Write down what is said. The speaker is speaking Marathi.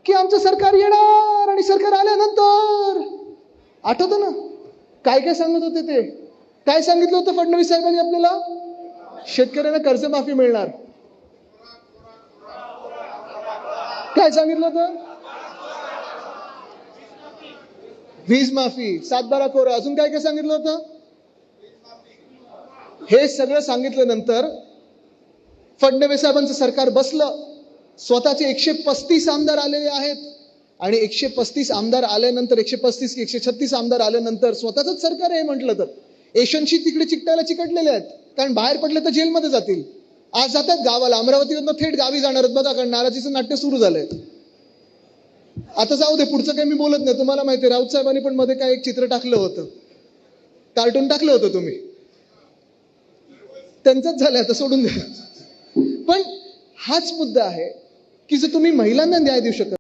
की आमचं सरकार येणार आणि सरकार आल्यानंतर आठवतं ना काय काय सांगत होते ते? काय सांगितलं होतं फडणवीस साहेबांनी आपल्याला? शेतकऱ्यांना कर्जमाफी मिळणार. काय सांगितलं होतं? वीज माफी, 7/12 कोरा, अजून काय काय सांगितलं होतं? हे सगळं सांगितल्यानंतर फडणवीस साहेबांचं सरकार बसलं. स्वतःचे 135 आमदार आलेले आहेत आणि 135 आमदार आल्यानंतर 135 की 136 आमदार आल्यानंतर स्वतःच सरकार आहे म्हटलं तर एशनशी तिकडे चिकटायला चिकटलेले आहेत. कारण बाहेर पडले तर जेलमध्ये जातील. आज जातात गावाला, अमरावतीवरनं थेट गावी जाणार आहेत बघा, कारण नाराजीचं नाट्य सुरू झालंय. आता जाऊ दे, पुढचं काही मी बोलत नाही. तुम्हाला माहिती आहे राऊत साहेबांनी पण मध्ये काय एक चित्र टाकलं होतं, कार्टून टाकलं होतं तुम्ही, त्यांचंच झालंय, आता सोडून द्या. पण हाच मुद्दा आहे की जर तुम्ही महिलांना न्याय देऊ शकत